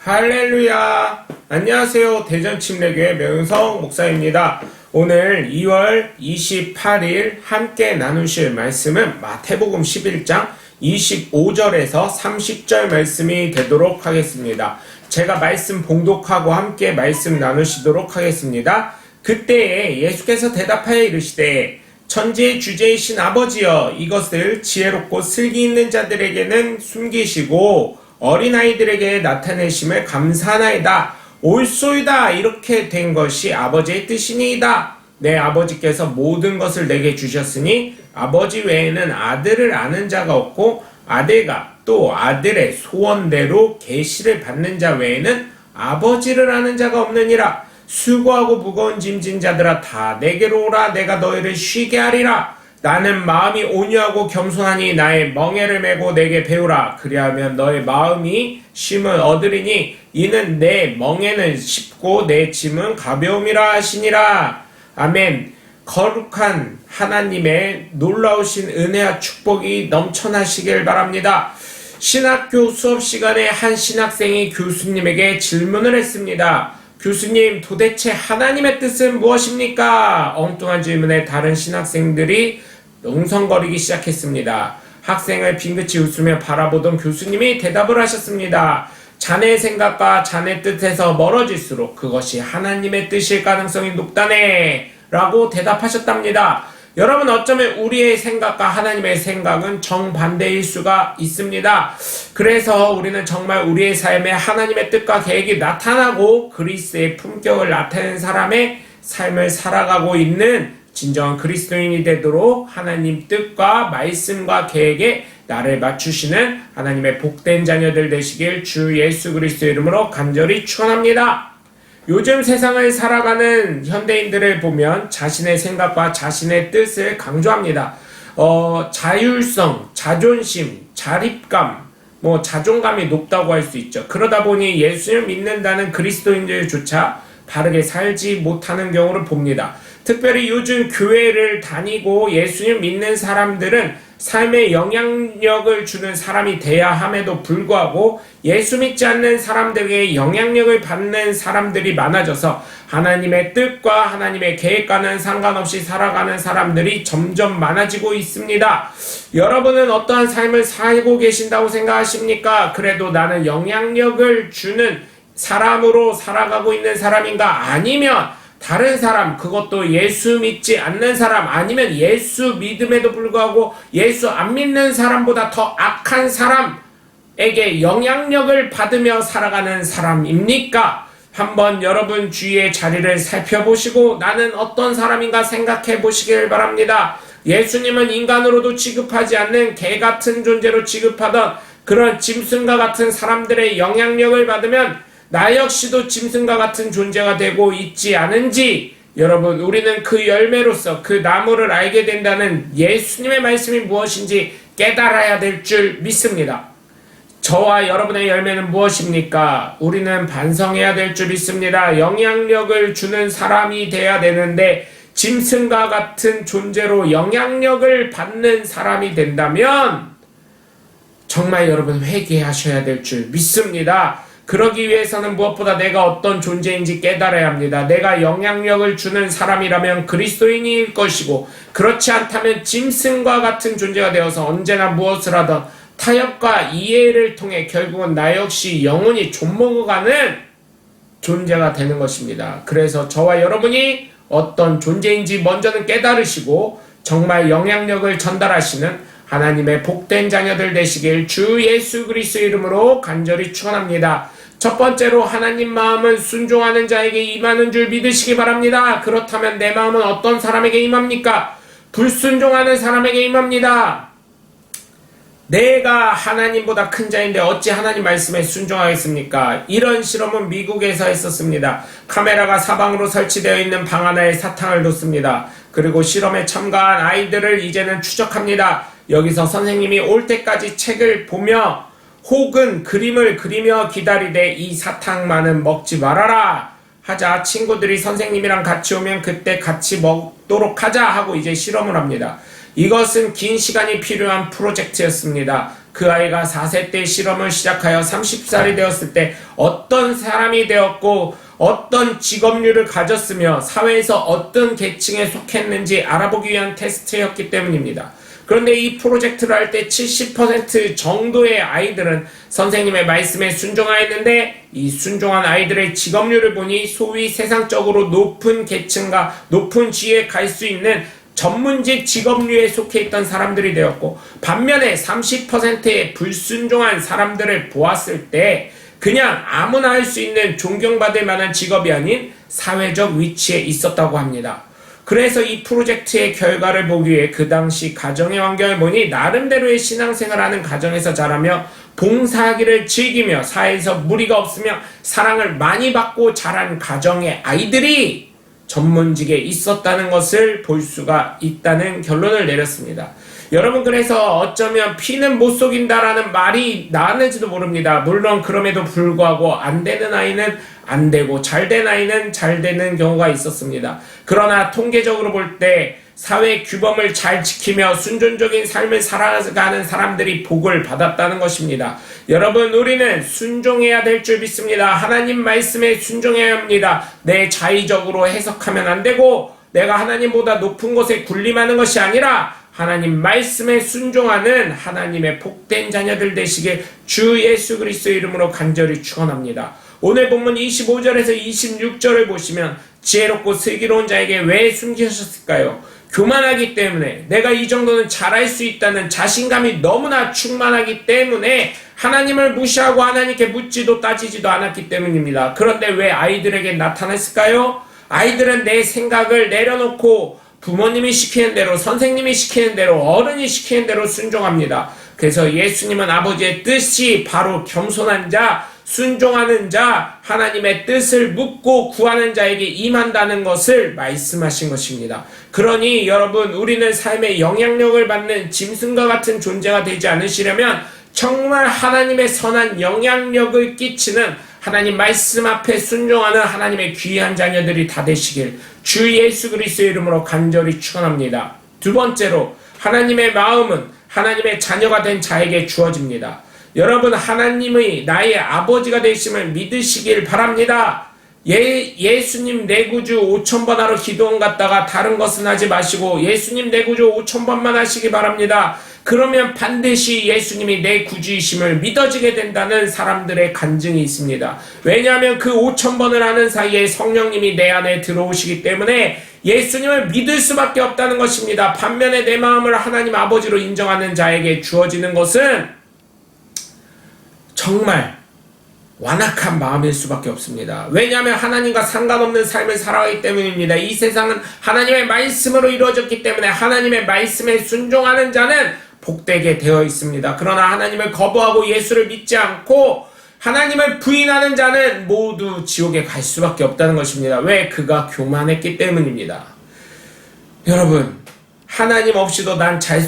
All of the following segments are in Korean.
할렐루야! 안녕하세요. 대전침례교회 명성 목사입니다. 오늘 2월 28일 함께 나누실 말씀은 마태복음 11장 25절에서 30절 말씀이 되도록 하겠습니다. 제가 말씀 봉독하고 함께 말씀 나누시도록 하겠습니다. 그때에 예수께서 대답하여 이르시되 천지의 주제이신 아버지여, 이것을 지혜롭고 슬기 있는 자들에게는 숨기시고 어린아이들에게 나타내심을 감사하나이다. 옳소이다. 이렇게 된 것이 아버지의 뜻이니이다. 내 아버지께서 모든 것을 내게 주셨으니 아버지 외에는 아들을 아는 자가 없고 아들과 또 아들의 소원대로 계시를 받는 자 외에는 아버지를 아는 자가 없느니라. 수고하고 무거운 짐진 자들아, 다 내게로 오라. 내가 너희를 쉬게 하리라. 나는 마음이 온유하고 겸손하니 나의 멍에를 메고 내게 배우라. 그리하면 너의 마음이 쉼을 얻으리니 이는 내 멍에는 쉽고 내 짐은 가벼움이라 하시니라. 아멘. 거룩한 하나님의 놀라우신 은혜와 축복이 넘쳐나시길 바랍니다. 신학교 수업 시간에 한 신학생이 교수님에게 질문을 했습니다. 교수님, 도대체 하나님의 뜻은 무엇입니까? 엉뚱한 질문에 다른 신학생들이 웅성거리기 시작했습니다. 학생을 빙긋이 웃으며 바라보던 교수님이 대답을 하셨습니다. 자네의 생각과 자네 뜻에서 멀어질수록 그것이 하나님의 뜻일 가능성이 높다네 라고 대답하셨답니다. 여러분, 어쩌면 우리의 생각과 하나님의 생각은 정반대일 수가 있습니다. 그래서 우리는 정말 우리의 삶에 하나님의 뜻과 계획이 나타나고 그리스도의 품격을 나타내는 사람의 삶을 살아가고 있는 진정한 그리스도인이 되도록 하나님 뜻과 말씀과 계획에 나를 맞추시는 하나님의 복된 자녀들 되시길 주 예수 그리스도 이름으로 간절히 축원합니다. 요즘 세상을 살아가는 현대인들을 보면 자신의 생각과 자신의 뜻을 강조합니다. 자율성, 자존심, 자립감, 자존감이 높다고 할 수 있죠. 그러다 보니 예수를 믿는다는 그리스도인들조차 바르게 살지 못하는 경우를 봅니다. 특별히 요즘 교회를 다니고 예수님 믿는 사람들은 삶에 영향력을 주는 사람이 돼야 함에도 불구하고 예수 믿지 않는 사람들에게 영향력을 받는 사람들이 많아져서 하나님의 뜻과 하나님의 계획과는 상관없이 살아가는 사람들이 점점 많아지고 있습니다. 여러분은 어떠한 삶을 살고 계신다고 생각하십니까? 그래도 나는 영향력을 주는 사람으로 살아가고 있는 사람인가? 아니면 다른 사람, 그것도 예수 믿지 않는 사람, 아니면 예수 믿음에도 불구하고 예수 안 믿는 사람보다 더 악한 사람에게 영향력을 받으며 살아가는 사람입니까? 한번 여러분 주위의 자리를 살펴보시고 나는 어떤 사람인가 생각해 보시길 바랍니다. 예수님은 인간으로도 취급하지 않는 개 같은 존재로 취급하던 그런 짐승과 같은 사람들의 영향력을 받으면 나 역시도 짐승과 같은 존재가 되고 있지 않은지, 여러분, 우리는 그 열매로서 그 나무를 알게 된다는 예수님의 말씀이 무엇인지 깨달아야 될 줄 믿습니다. 저와 여러분의 열매는 무엇입니까? 우리는 반성해야 될 줄 믿습니다. 영향력을 주는 사람이 돼야 되는데 짐승과 같은 존재로 영향력을 받는 사람이 된다면 정말 여러분 회개하셔야 될 줄 믿습니다. 그러기 위해서는 무엇보다 내가 어떤 존재인지 깨달아야 합니다. 내가 영향력을 주는 사람이라면 그리스도인일 것이고, 그렇지 않다면 짐승과 같은 존재가 되어서 언제나 무엇을 하든 타협과 이해를 통해 결국은 나 역시 영원히 좀먹어가는 존재가 되는 것입니다. 그래서 저와 여러분이 어떤 존재인지 먼저는 깨달으시고 정말 영향력을 전달하시는 하나님의 복된 자녀들 되시길 주 예수 그리스도 이름으로 간절히 축원합니다. 첫 번째로 하나님 마음은 순종하는 자에게 임하는 줄 믿으시기 바랍니다. 그렇다면 내 마음은 어떤 사람에게 임합니까? 불순종하는 사람에게 임합니다. 내가 하나님보다 큰 자인데 어찌 하나님 말씀에 순종하겠습니까? 이런 실험은 미국에서 했었습니다. 카메라가 사방으로 설치되어 있는 방 하나에 사탕을 놓습니다. 그리고 실험에 참가한 아이들을 이제는 추적합니다. 여기서 선생님이 올 때까지 책을 보며 혹은 그림을 그리며 기다리되 이 사탕만은 먹지 말아라 하자 친구들이 선생님이랑 같이 오면 그때 같이 먹도록 하자 하고 이제 실험을 합니다. 이것은 긴 시간이 필요한 프로젝트였습니다. 그 아이가 4세 때 실험을 시작하여 30살이 되었을 때 어떤 사람이 되었고 어떤 직업률을 가졌으며 사회에서 어떤 계층에 속했는지 알아보기 위한 테스트였기 때문입니다. 그런데 이 프로젝트를 할 때 70% 정도의 아이들은 선생님의 말씀에 순종하였는데 이 순종한 아이들의 직업률을 보니 소위 세상적으로 높은 계층과 높은 지위에 갈 수 있는 전문직 직업류에 속해 있던 사람들이 되었고, 반면에 30%의 불순종한 사람들을 보았을 때 그냥 아무나 할 수 있는 존경받을 만한 직업이 아닌 사회적 위치에 있었다고 합니다. 그래서 이 프로젝트의 결과를 보기 위해 그 당시 가정의 환경을 보니 나름대로의 신앙생활하는 가정에서 자라며 봉사하기를 즐기며 사회에서 무리가 없으며 사랑을 많이 받고 자란 가정의 아이들이 전문직에 있었다는 것을 볼 수가 있다는 결론을 내렸습니다. 여러분, 그래서 어쩌면 피는 못 속인다라는 말이 나왔는지도 모릅니다. 물론 그럼에도 불구하고 안 되는 아이는 안 되고 잘 된 아이는 잘 되는 경우가 있었습니다. 그러나 통계적으로 볼 때 사회 규범을 잘 지키며 순종적인 삶을 살아가는 사람들이 복을 받았다는 것입니다. 여러분, 우리는 순종해야 될 줄 믿습니다. 하나님 말씀에 순종해야 합니다. 내 자의적으로 해석하면 안 되고 내가 하나님보다 높은 곳에 군림하는 것이 아니라 하나님 말씀에 순종하는 하나님의 복된 자녀들 되시길 주 예수 그리스도의 이름으로 간절히 축원합니다. 오늘 본문 25절에서 26절을 보시면 지혜롭고 슬기로운 자에게 왜 숨기셨을까요? 교만하기 때문에, 내가 이 정도는 잘할 수 있다는 자신감이 너무나 충만하기 때문에 하나님을 무시하고 하나님께 묻지도 따지지도 않았기 때문입니다. 그런데 왜 아이들에게 나타났을까요? 아이들은 내 생각을 내려놓고 부모님이 시키는 대로, 선생님이 시키는 대로, 어른이 시키는 대로 순종합니다. 그래서 예수님은 아버지의 뜻이 바로 겸손한 자, 순종하는 자, 하나님의 뜻을 묻고 구하는 자에게 임한다는 것을 말씀하신 것입니다. 그러니 여러분, 우리는 삶의 영향력을 받는 짐승과 같은 존재가 되지 않으시려면 정말 하나님의 선한 영향력을 끼치는, 하나님 말씀 앞에 순종하는 하나님의 귀한 자녀들이 다 되시길 주 예수 그리스도의 이름으로 간절히 축원합니다. 두 번째로, 하나님의 마음은 하나님의 자녀가 된 자에게 주어집니다. 여러분, 하나님의 나의 아버지가 되심을 믿으시길 바랍니다. 예수님 내 구주 5,000번 하러 기도원 갔다가 다른 것은 하지 마시고 예수님 내 구주 5,000번만 하시기 바랍니다. 그러면 반드시 예수님이 내 구주이심을 믿어지게 된다는 사람들의 간증이 있습니다. 왜냐하면 그 5,000번을 하는 사이에 성령님이 내 안에 들어오시기 때문에 예수님을 믿을 수밖에 없다는 것입니다. 반면에 내 마음을 하나님 아버지로 인정하는 자에게 주어지는 것은 정말 완악한 마음일 수밖에 없습니다. 왜냐하면 하나님과 상관없는 삶을 살아가기 때문입니다. 이 세상은 하나님의 말씀으로 이루어졌기 때문에 하나님의 말씀에 순종하는 자는 복되게 되어 있습니다. 그러나 하나님을 거부하고 예수를 믿지 않고 하나님을 부인하는 자는 모두 지옥에 갈 수밖에 없다는 것입니다. 왜? 그가 교만했기 때문입니다. 여러분, 하나님 없이도 난 잘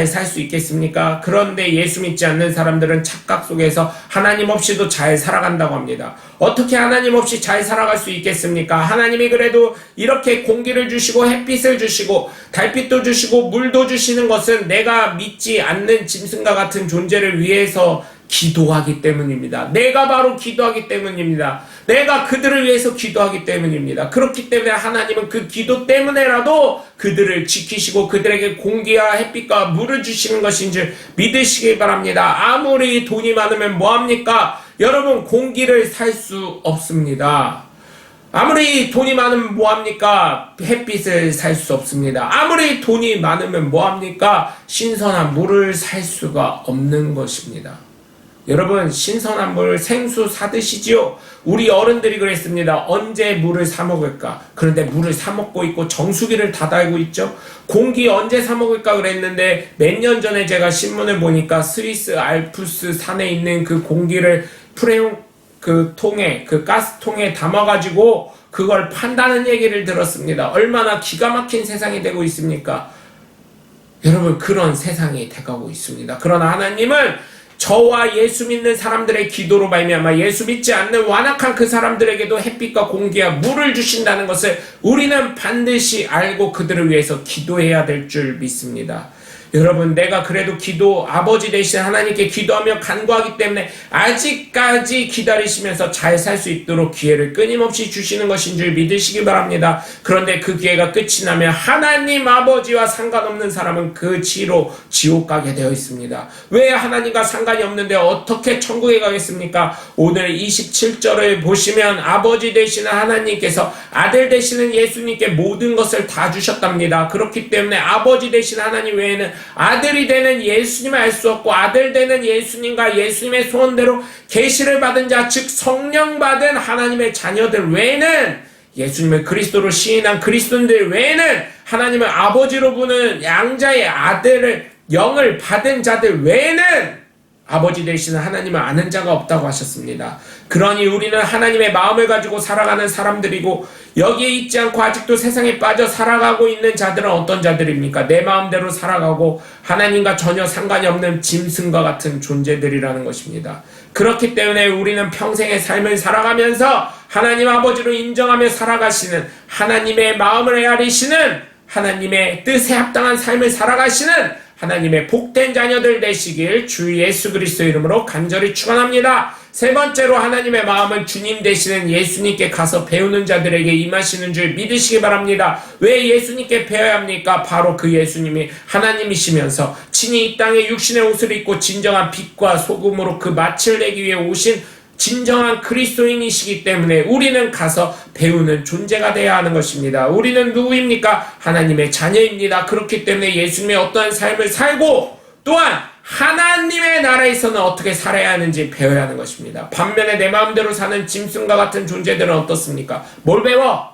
살 수 있겠습니까? 그런데 예수 믿지 않는 사람들은 착각 속에서 하나님 없이도 잘 살아간다고 합니다. 어떻게 하나님 없이 잘 살아갈 수 있겠습니까? 하나님이 그래도 이렇게 공기를 주시고 햇빛을 주시고 달빛도 주시고 물도 주시는 것은 내가 믿지 않는 짐승과 같은 존재를 위해서 기도하기 때문입니다. 내가 바로 기도하기 때문입니다. 내가 그들을 위해서 기도하기 때문입니다. 그렇기 때문에 하나님은 그 기도 때문에라도 그들을 지키시고 그들에게 공기와 햇빛과 물을 주시는 것인 줄 믿으시기 바랍니다. 아무리 돈이 많으면 뭐합니까? 여러분, 공기를 살 수 없습니다. 아무리 돈이 많으면 뭐합니까? 햇빛을 살 수 없습니다. 아무리 돈이 많으면 뭐합니까? 신선한 물을 살 수가 없는 것입니다. 여러분, 신선한 물 생수 사드시지요? 우리 어른들이 그랬습니다. 언제 물을 사 먹을까? 그런데 물을 사 먹고 있고 정수기를 닫아고 있죠. 공기 언제 사 먹을까 그랬는데 몇 년 전에 제가 신문을 보니까 스위스 알프스 산에 있는 그 공기를 프레용 그 통에, 그 가스통에 담아가지고 그걸 판다는 얘기를 들었습니다. 얼마나 기가 막힌 세상이 되고 있습니까? 여러분, 그런 세상이 돼가고 있습니다. 그러나 하나님은 저와 예수 믿는 사람들의 기도로 말미암아 예수 믿지 않는 완악한 그 사람들에게도 햇빛과 공기와 물을 주신다는 것을 우리는 반드시 알고 그들을 위해서 기도해야 될 줄 믿습니다. 여러분, 내가 그래도 아버지 되신 하나님께 기도하며 간구하기 때문에 아직까지 기다리시면서 잘 살 수 있도록 기회를 끊임없이 주시는 것인 줄 믿으시기 바랍니다. 그런데 그 기회가 끝이 나면 하나님 아버지와 상관없는 사람은 그 지로 지옥 가게 되어 있습니다. 왜 하나님과 상관이 없는데 어떻게 천국에 가겠습니까? 오늘 27절을 보시면 아버지 되시는 하나님께서 아들 되시는 예수님께 모든 것을 다 주셨답니다. 그렇기 때문에 아버지 되시는 하나님 외에는 아들이 되는 예수님을 알 수 없고, 아들 되는 예수님과 예수님의 소원대로 계시를 받은 자, 즉 성령 받은 하나님의 자녀들 외에는, 예수님을 그리스도로 시인한 그리스도인들 외에는, 하나님을 아버지로 부르는 양자의 아들을 영을 받은 자들 외에는 아버지 되시는 하나님을 아는 자가 없다고 하셨습니다. 그러니 우리는 하나님의 마음을 가지고 살아가는 사람들이고, 여기에 있지 않고 아직도 세상에 빠져 살아가고 있는 자들은 어떤 자들입니까? 내 마음대로 살아가고 하나님과 전혀 상관이 없는 짐승과 같은 존재들이라는 것입니다. 그렇기 때문에 우리는 평생의 삶을 살아가면서 하나님 아버지로 인정하며 살아가시는, 하나님의 마음을 헤아리시는, 하나님의 뜻에 합당한 삶을 살아가시는 하나님의 복된 자녀들 되시길 주 예수 그리스도 이름으로 간절히 축원합니다. 세 번째로, 하나님의 마음은 주님 되시는 예수님께 가서 배우는 자들에게 임하시는 줄 믿으시기 바랍니다. 왜 예수님께 배워야 합니까? 바로 그 예수님이 하나님이시면서 친히 이 땅에 육신의 옷을 입고 진정한 빛과 소금으로 그 맏을 내기 위해 오신 진정한 그리스도인이시기 때문에 우리는 가서 배우는 존재가 되어야 하는 것입니다. 우리는 누구입니까? 하나님의 자녀입니다. 그렇기 때문에 예수님의 어떠한 삶을 살고, 또한 하나님의 나라에서는 어떻게 살아야 하는지 배워야 하는 것입니다. 반면에 내 마음대로 사는 짐승과 같은 존재들은 어떻습니까? 뭘 배워?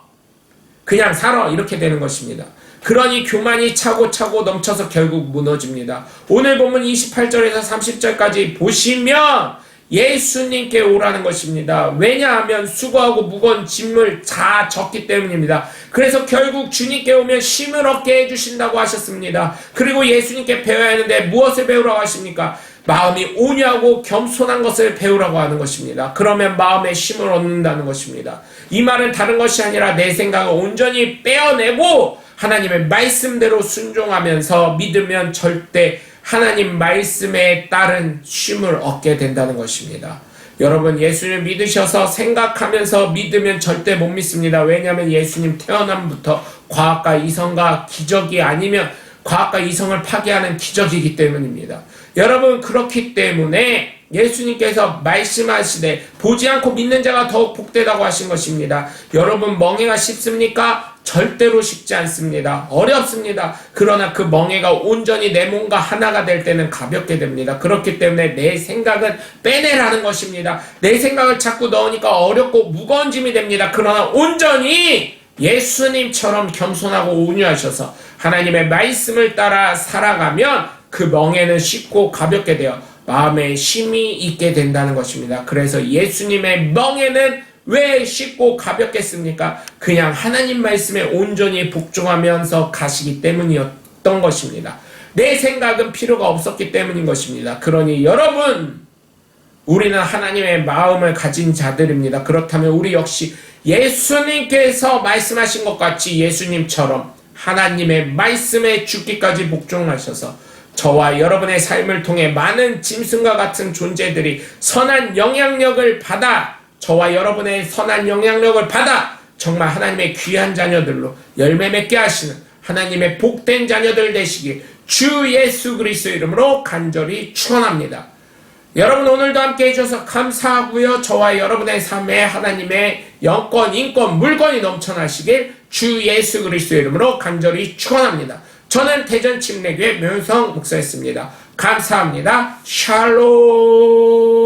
그냥 살아, 이렇게 되는 것입니다. 그러니 교만이 차고 넘쳐서 결국 무너집니다. 오늘 본문 28절에서 30절까지 보시면 예수님께 오라는 것입니다. 왜냐하면 수고하고 무거운 짐을 다 졌기 때문입니다. 그래서 결국 주님께 오면 쉼을 얻게 해주신다고 하셨습니다. 그리고 예수님께 배워야 하는데 무엇을 배우라고 하십니까? 마음이 온유하고 겸손한 것을 배우라고 하는 것입니다. 그러면 마음에 쉼을 얻는다는 것입니다. 이 말은 다른 것이 아니라 내 생각을 온전히 빼어내고 하나님의 말씀대로 순종하면서 믿으면 절대 하나님 말씀에 따른 쉼을 얻게 된다는 것입니다. 여러분, 예수님 믿으셔서 생각하면서 믿으면 절대 못 믿습니다. 왜냐하면 예수님 태어남부터 과학과 이성과 기적이 아니면 과학과 이성을 파괴하는 기적이기 때문입니다. 여러분, 그렇기 때문에 예수님께서 말씀하시되 보지 않고 믿는 자가 더욱 복되다고 하신 것입니다. 여러분, 멍에가 쉽습니까? 절대로 쉽지 않습니다. 어렵습니다. 그러나 그 멍에가 온전히 내 몸과 하나가 될 때는 가볍게 됩니다. 그렇기 때문에 내 생각은 빼내라는 것입니다. 내 생각을 자꾸 넣으니까 어렵고 무거운 짐이 됩니다. 그러나 온전히 예수님처럼 겸손하고 온유하셔서 하나님의 말씀을 따라 살아가면 그 멍에는 쉽고 가볍게 되어 마음에 쉼이 있게 된다는 것입니다. 그래서 예수님의 멍에는 왜 쉽고 가볍겠습니까? 그냥 하나님 말씀에 온전히 복종하면서 가시기 때문이었던 것입니다. 내 생각은 필요가 없었기 때문인 것입니다. 그러니 여러분, 우리는 하나님의 마음을 가진 자들입니다. 그렇다면 우리 역시 예수님께서 말씀하신 것 같이 예수님처럼 하나님의 말씀에 죽기까지 복종하셔서 저와 여러분의 삶을 통해 많은 짐승과 같은 존재들이 선한 영향력을 받아, 저와 여러분의 선한 영향력을 받아 정말 하나님의 귀한 자녀들로 열매 맺게 하시는 하나님의 복된 자녀들 되시길 주 예수 그리스도 이름으로 간절히 축원합니다. 여러분, 오늘도 함께 해주셔서 감사하고요. 저와 여러분의 삶에 하나님의 영권, 인권, 물권이 넘쳐나시길 주 예수 그리스도 이름으로 간절히 축원합니다. 저는 대전 침례교회 묘성 목사였습니다. 감사합니다. 샬롬.